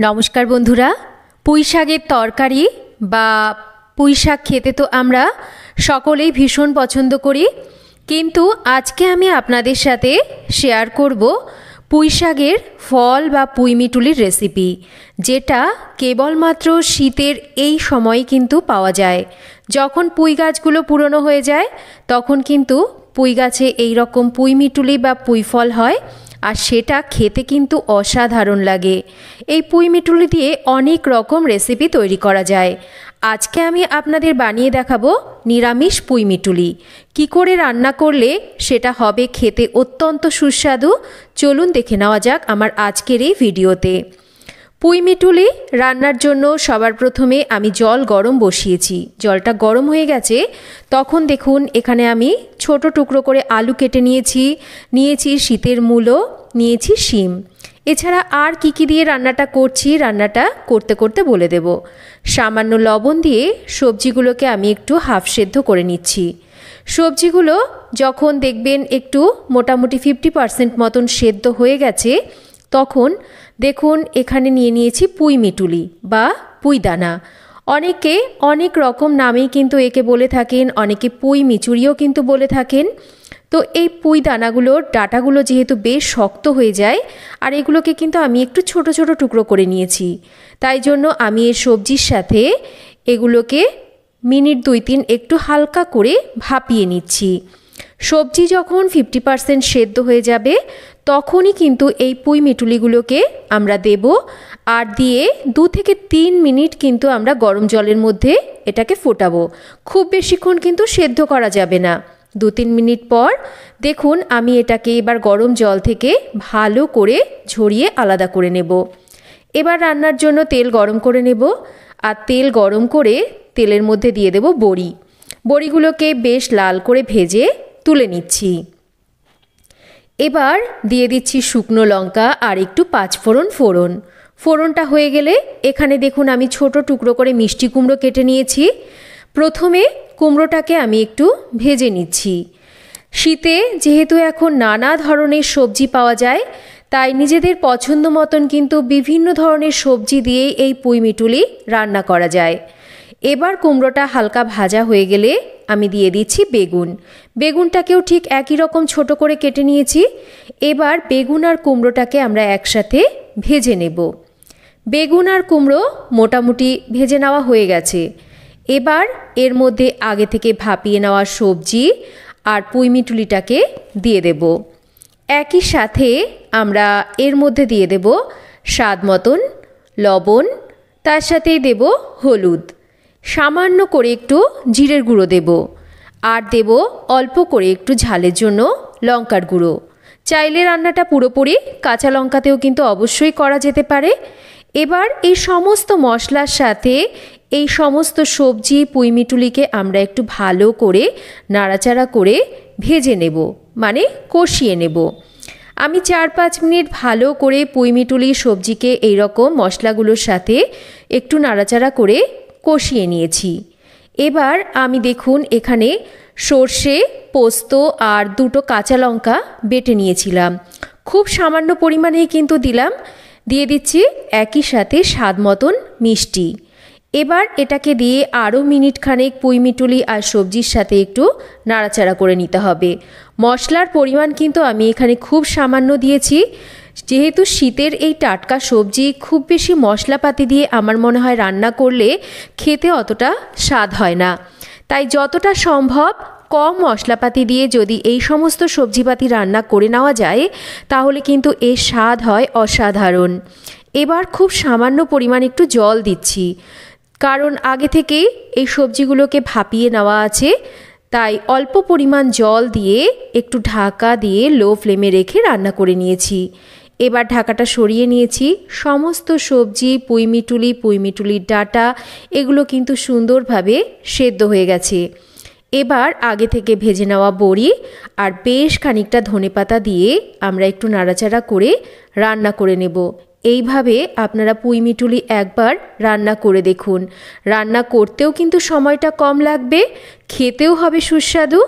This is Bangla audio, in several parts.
নমস্কার বন্ধুরা, পুঁই শাকের তরকারি বা পুঁই শাক খেতে তো আমরা সকলেই ভীষণ পছন্দ করি, কিন্তু আজকে আমি আপনাদের সাথে শেয়ার করব পুঁই শাকের ফল বা পুঁই মিটুলির রেসিপি, যেটা কেবলমাত্র শীতের এই সময় কিন্তু পাওয়া যায়। যখন পুঁই গাছগুলো পুরনো হয়ে যায় তখন কিন্তু পুঁই গাছে এই রকম পুঁই মিটুলি বা পুঁই ফল হয়, আর সেটা খেতে কিন্তু অসাধারণ লাগে। এই পুঁই মিটুলি দিয়ে অনেক রকম রেসিপি তৈরি করা যায়। আজকে আমি আপনাদের বানিয়ে দেখাবো নিরামিষ পুঁই মিটুলি। কী করে রান্না করলে সেটা হবে খেতে অত্যন্ত সুস্বাদু, চলুন দেখে নেওয়া যাক আমার আজকের এই ভিডিওতে। পুঁই মিটুলি রান্নার জন্য সবার প্রথমে আমি জল গরম বসিয়েছি। জলটা গরম হয়ে গেছে, তখন দেখুন এখানে আমি ছোট টুকরো করে আলু কেটে নিয়েছি শীতের মূলো, নিয়েছি শিম। এছাড়া আর কি দিয়ে রান্নাটা করছি, রান্নাটা করতে করতে বলে দেব। সামান্য লবণ দিয়ে সবজিগুলোকে আমি একটু হাফ সেদ্ধ করে নিচ্ছি। সবজিগুলো যখন দেখবেন একটু মোটামুটি 50% মতন সেদ্ধ হয়ে গেছে, তখন দেখুন এখানে নিয়েছি পুঁই মিটুলি বা পুঁই দানা। অনেকে অনেক রকম নামেই কিন্তু একে বলে থাকেন, অনেকে পুঁই মিচুরিও কিন্তু বলে থাকেন। তো এই পুঁই দানাগুলোর ডাঁটাগুলো যেহেতু বেশ শক্ত হয়ে যায়, আর এগুলোকে কিন্তু আমি একটু ছোট ছোট টুকরো করে নিয়েছি, তাই জন্য আমি এই সবজির সাথে এগুলোকে মিনিট 2-3 একটু হালকা করে ভাপিয়ে নিচ্ছি। সবজি যখন 50% সেদ্ধ হয়ে যাবে তখনই কিন্তু এই পুঁই মিটুলিগুলোকে আমরা দেব, আর দিয়ে 2 থেকে 3 মিনিট কিন্তু আমরা গরম জলের মধ্যে এটাকে ফোটাবো। খুব বেশিক্ষণ কিন্তু সেদ্ধ করা যাবে না। 2-3 মিনিট পর দেখুন আমি এটাকে এবার গরম জল থেকে ভালো করে ঝরিয়ে আলাদা করে নেব। এবার রান্নার জন্য তেল গরম করে নেব, আর তেল গরম করে তেলের মধ্যে দিয়ে দেব বড়ি। বড়িগুলোকে বেশ লাল করে ভেজে তুলে নিচ্ছি। এবার দিয়ে দিচ্ছি শুকনো লঙ্কা আর একটু 5 ফোড়ন। ফোড়নটা হয়ে গেলে এখানে দেখুন আমি ছোট টুকরো করে মিষ্টি কুমড়ো কেটে নিয়েছি। প্রথমে কুমড়োটাকে আমি একটু ভেজে নিচ্ছি। শীতে যেহেতু এখন নানা ধরনের সবজি পাওয়া যায়, তাই নিজেদের পছন্দ মতন কিন্তু বিভিন্ন ধরনের সবজি দিয়েই এই পুঁই মিটুলি রান্না করা যায়। এবার কুমড়োটা হালকা ভাজা হয়ে গেলে আমি দিয়ে দিচ্ছি বেগুনটাকেও ঠিক একই রকম ছোট করে কেটে নিয়েছি। এবার বেগুন আর কুমড়োটাকে আমরা একসাথে ভেজে নেব। বেগুন আর কুমড়ো মোটামুটি ভেজে নেওয়া হয়ে গেছে। এবার এর মধ্যে আগে থেকে ভাপিয়ে নেওয়া সবজি আর পুঁই মিটুলিটাকে দিয়ে দেব। একই সাথে আমরা এর মধ্যে দিয়ে দেব স্বাদ মতন লবণ, তার সাথেই দেব হলুদ, সামান্য করে একটু জিরের গুঁড়ো দেব, আর দেব অল্প করে একটু ঝালের জন্য লঙ্কার গুঁড়ো। চাইলে রান্নাটা পুরোপুরি কাঁচা লঙ্কাতেও কিন্তু অবশ্যই করা যেতে পারে। এবার এই সমস্ত মশলার সাথে এই সমস্ত সবজি পুঁই মিটুলিকে আমরা একটু ভালো করে নাড়াচাড়া করে ভেজে নেব, মানে কষিয়ে নেব। আমি 4-5 মিনিট ভালো করে পুঁই মিটুলি সবজিকে এইরকম মশলাগুলোর সাথে একটু নাড়াচাড়া করে কষিয়ে নিয়েছি। এবার আমি দেখুন এখানে সর্ষে, পোস্ত আর 2টো কাঁচা লঙ্কা বেটে নিয়েছিলাম, খুব সামান্য পরিমাণেই কিন্তু দিলাম। দিয়ে দিচ্ছি একই সাথে স্বাদ মতন মিষ্টি। এবার এটাকে দিয়ে আরও মিনিট খানেক পুঁই মিটুলি আর সবজির সাথে একটু নাড়াচাড়া করে নিতে হবে। মশলার পরিমাণ কিন্তু আমি এখানে খুব সামান্য দিয়েছি, যেহেতু শীতের এই টাটকা সবজি খুব বেশি মশলাপাতি দিয়ে আমার মনে হয় রান্না করলে খেতে অতটা স্বাদ হয় না। তাই যতটা সম্ভব কম মশলাপাতি দিয়ে যদি এই সমস্ত সবজিপাতি রান্না করে নেওয়া যায় তাহলে কিন্তু এর স্বাদ হয় অসাধারণ। এবার খুব সামান্য পরিমাণ একটু জল দিচ্ছি, কারণ আগে থেকেই এই সবজিগুলোকে ভাপিয়ে নেওয়া আছে, তাই অল্প পরিমাণ জল দিয়ে একটু ঢাকা দিয়ে লো ফ্লেমে রেখে রান্না করে নিয়েছি। এবার ঢাকাটা সরিয়ে নিয়েছি। সমস্ত সবজি পুঁই মিটুলির ডাঁটা এগুলো কিন্তু সুন্দরভাবে সেদ্ধ হয়ে গেছে। এবার আগে থেকে ভেজে নেওয়া বড়ি আর বেশ খানিকটা ধনেপাতা দিয়ে আমরা একটু নাড়াচাড়া করে রান্না করে নেব। এইভাবে আপনারা পুঁইমিটুলি একবার রান্না করে দেখুন। রান্না করতেও কিন্তু সময়টা কম লাগবে, খেতেও হবে সুস্বাদু।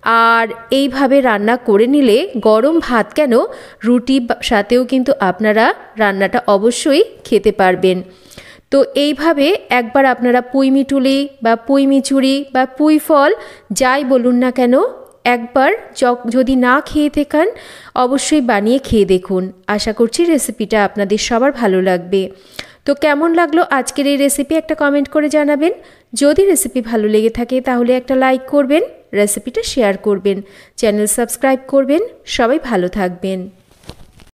আর এইভাবে রান্না করে নিলে গরম ভাত কেন, রুটির সাথেও কিন্তু আপনারা রান্নাটা অবশ্যই খেতে পারবেন। তো এইভাবে একবার আপনারা পুঁইমিটুলি বা পুঁইমিচুরি বা পুঁই ফল যাই বলুন না কেন, একবার যদি না খেয়ে থাকেন অবশ্যই বানিয়ে খেয়ে দেখুন। আশা করছি রেসিপিটা আপনাদের সবার ভালো লাগবে। তো কেমন লাগলো আজকের এই রেসিপি একটা কমেন্ট করে জানাবেন। যদি রেসিপি ভালো লেগে থাকে তাহলে একটা লাইক করবেন, রেসিপিটা শেয়ার করবেন, চ্যানেল সাবস্ক্রাইব করবেন। সবাই ভালো থাকবেন।